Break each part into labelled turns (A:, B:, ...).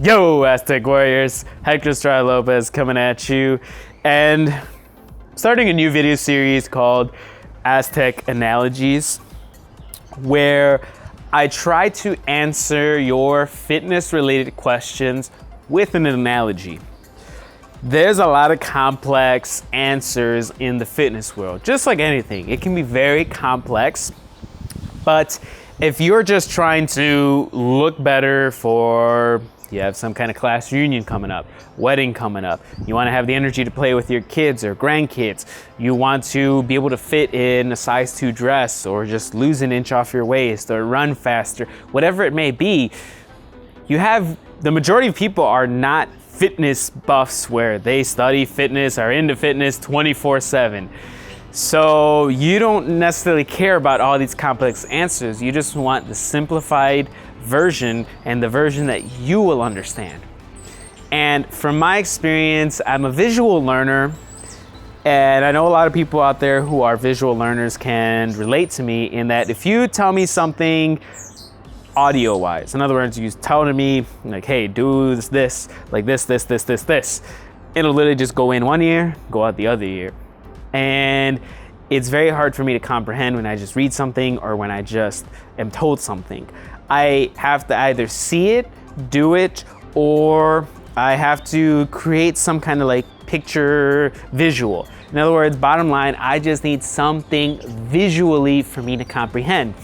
A: Yo, Aztec Warriors, Hector Estrada Lopez coming at you, and starting a new video series called Aztec Analogies, where I try to answer your fitness-related questions with an analogy. There's a lot of complex answers in the fitness world, just like anything. It can be very complex, but if you're just trying to look better for you have some kind of class reunion coming up, wedding coming up, you want to have the energy to play with your kids or grandkids, you want to be able to fit in a size 2 dress or just lose an inch off your waist or run faster, whatever it may be, the majority of people are not fitness buffs where they study fitness, are into fitness 24/7. So you don't necessarily care about all these complex answers. You just want the simplified version and the version that you will understand. And from my experience, I'm a visual learner, and I know a lot of people out there who are visual learners can relate to me in that if you tell me something audio wise, in other words, you tell to me like, hey, do this, like this, it'll literally just go in one ear, go out the other ear. And it's very hard for me to comprehend when I just read something or when I just am told something. I have to either see it, do it, or I have to create some kind of like picture visual. In other words, bottom line, I just need something visually for me to comprehend.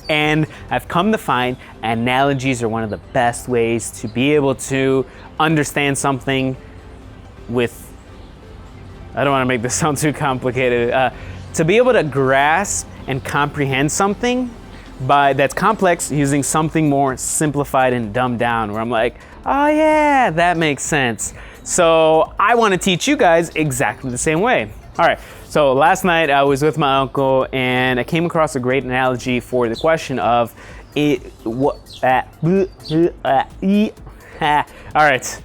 A: And I've come to find analogies are one of the best ways to be able to understand something with, I don't want to make this sound too complicated, to be able to grasp and comprehend something that's complex using something more simplified and dumbed down, where I'm like, oh yeah, that makes sense. So I want to teach you guys exactly the same way. All right, so last night I was with my uncle and I came across a great analogy for the question of all right.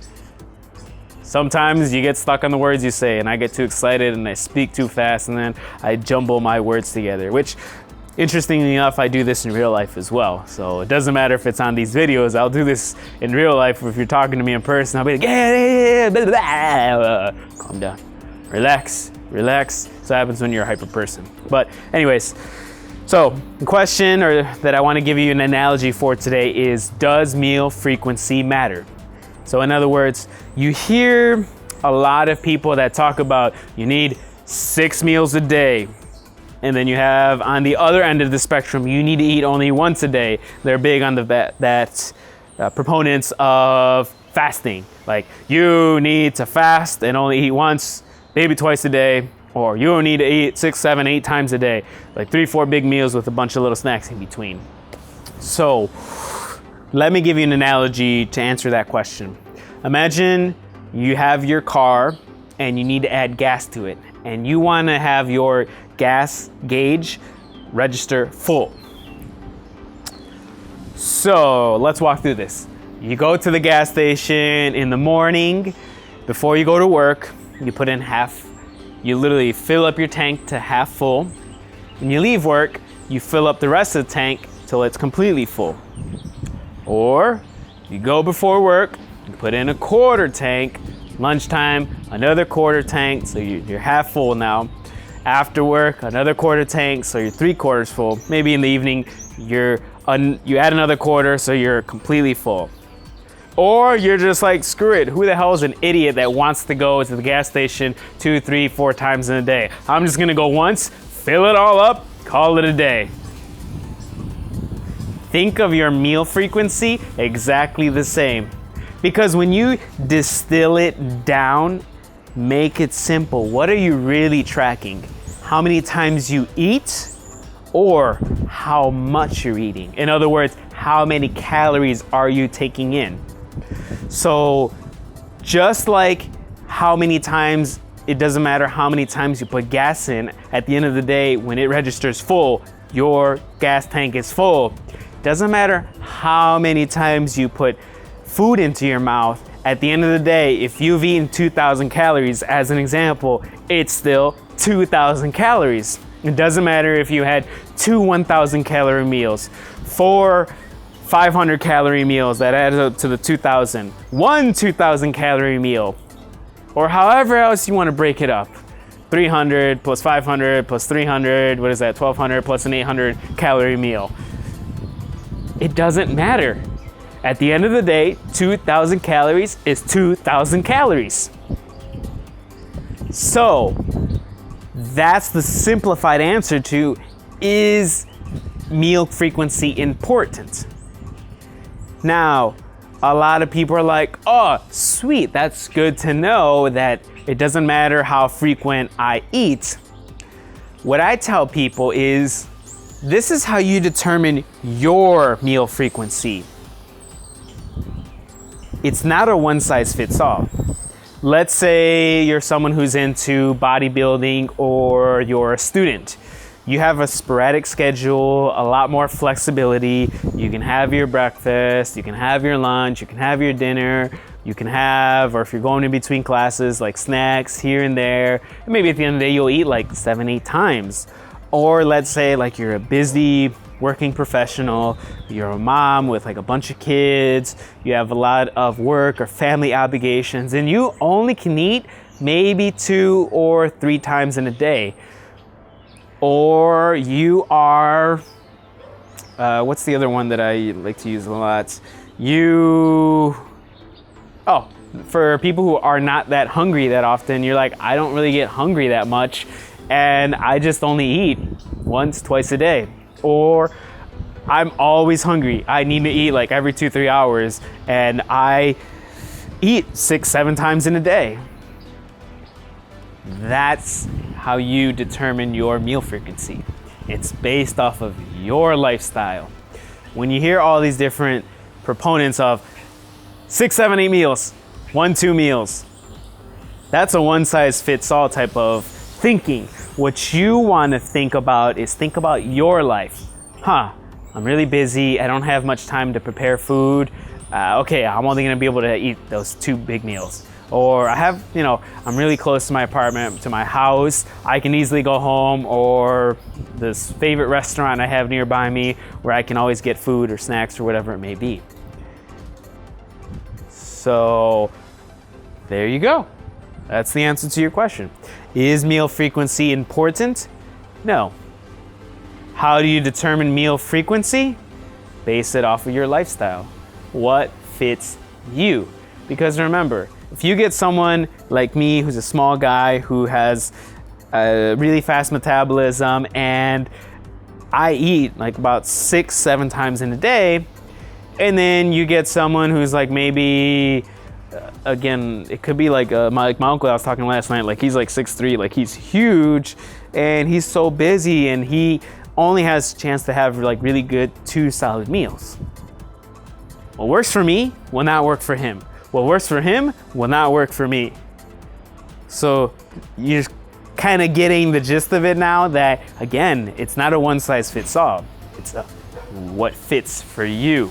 A: Sometimes you get stuck on the words you say, and I get too excited and I speak too fast and then I jumble my words together, which interestingly enough, I do this in real life as well. So it doesn't matter if it's on these videos, I'll do this in real life. If you're talking to me in person, I'll be like, yeah, blah, blah, blah. Calm down, relax. So it happens when you're a hyper person. But anyways, so the question that I want to give you an analogy for today is, does meal frequency matter? So in other words, you hear a lot of people that talk about you need 6 meals a day. And then you have on the other end of the spectrum, you need to eat only once a day. They're big on proponents of fasting. Like you need to fast and only eat once, maybe twice a day, or you don't need to eat 6, 7, 8 times a day, like 3, 4 big meals with a bunch of little snacks in between. So let me give you an analogy to answer that question. Imagine you have your car and you need to add gas to it, and you want to have your gas gauge register full. So let's walk through this. You go to the gas station in the morning before you go to work. You literally fill up your tank to half full. When you leave work, you fill up the rest of the tank till it's completely full. Or you go before work, you put in a quarter tank. Lunchtime, another quarter tank, so you're half full now. After work, another quarter tank, so you're 3/4 full. Maybe in the evening, you add another quarter, so you're completely full. Or you're just like, screw it, who the hell is an idiot that wants to go to the gas station 2, 3, 4 times in a day? I'm just gonna go once, fill it all up, call it a day. Think of your meal frequency exactly the same. Because when you distill it down, make it simple. What are you really tracking? How many times you eat, or how much you're eating? In other words, how many calories are you taking in? So just like how many times, it doesn't matter how many times you put gas in, at the end of the day, when it registers full, your gas tank is full. Doesn't matter how many times you put food into your mouth, at the end of the day, if you've eaten 2,000 calories, as an example, it's still 2,000 calories. It doesn't matter if you had 2 1,000 calorie meals, 4 500 calorie meals that adds up to the 2,000. One 2,000 calorie meal, or however else you want to break it up. 300 plus 500 plus 300, what is that? 1,200 plus an 800 calorie meal. It doesn't matter. At the end of the day, 2,000 calories is 2,000 calories. So that's the simplified answer to, is meal frequency important? Now, a lot of people are like, oh, sweet, that's good to know that it doesn't matter how frequent I eat. What I tell people is, this is how you determine your meal frequency. It's not a one size fits all. Let's say you're someone who's into bodybuilding or you're a student. You have a sporadic schedule, a lot more flexibility. You can have your breakfast, you can have your lunch, you can have your dinner, you can have, or if you're going in between classes, like snacks here and there. And maybe at the end of the day, you'll eat like 7-8 times. Or let's say like you're a busy working professional, you're a mom with like a bunch of kids, you have a lot of work or family obligations, and you only can eat maybe 2 or 3 times in a day. Or you are, what's the other one that I like to use a lot? For people who are not that hungry that often, you're like, I don't really get hungry that much, and I just only eat once, twice a day. Or I'm always hungry. I need to eat like every 2-3 hours, and I eat 6-7 times in a day. That's how you determine your meal frequency. It's based off of your lifestyle. When you hear all these different proponents of 6, 7, 8 meals, 1, 2 meals, that's a one size fits all type of thinking. What you want to think about is think about your life. I'm really busy. I don't have much time to prepare food. Okay, I'm only going to be able to eat those 2 big meals. Or I have, I'm really close to my apartment, to my house. I can easily go home, or this favorite restaurant I have nearby me where I can always get food or snacks or whatever it may be. So there you go. That's the answer to your question. Is meal frequency important? No. How do you determine meal frequency? Base it off of your lifestyle. What fits you? Because remember, if you get someone like me who's a small guy who has a really fast metabolism, and I eat like about 6-7 times in a day, and then you get someone who's like maybe, again, it could be like my uncle I was talking last night, like he's like 6'3", like he's huge, and he's so busy, and he only has a chance to have like really good 2 solid meals. What works for me will not work for him. What works for him will not work for me. So you're kind of getting the gist of it now, that again, it's not a one size fits all. It's what fits for you.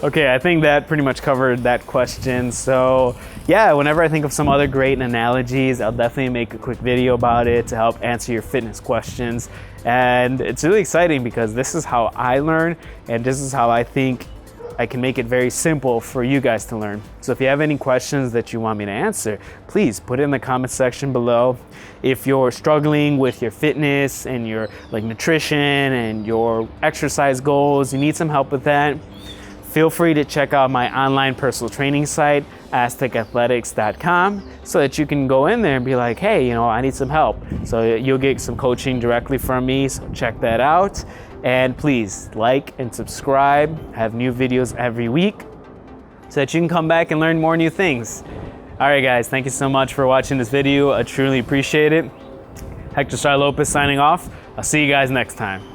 A: Okay, I think that pretty much covered that question. So yeah, whenever I think of some other great analogies, I'll definitely make a quick video about it to help answer your fitness questions. And it's really exciting because this is how I learn, and this is how I think I can make it very simple for you guys to learn. So if you have any questions that you want me to answer, please put it in the comment section below. If you're struggling with your fitness and your nutrition and your exercise goals, you need some help with that, feel free to check out my online personal training site, aztecathletics.com, so that you can go in there and be like, hey, I need some help. So you'll get some coaching directly from me, so check that out. And please like and subscribe. I have new videos every week so that you can come back and learn more new things. All right, guys, thank you so much for watching this video. I truly appreciate it. Hector Star Lopez signing off. I'll see you guys next time.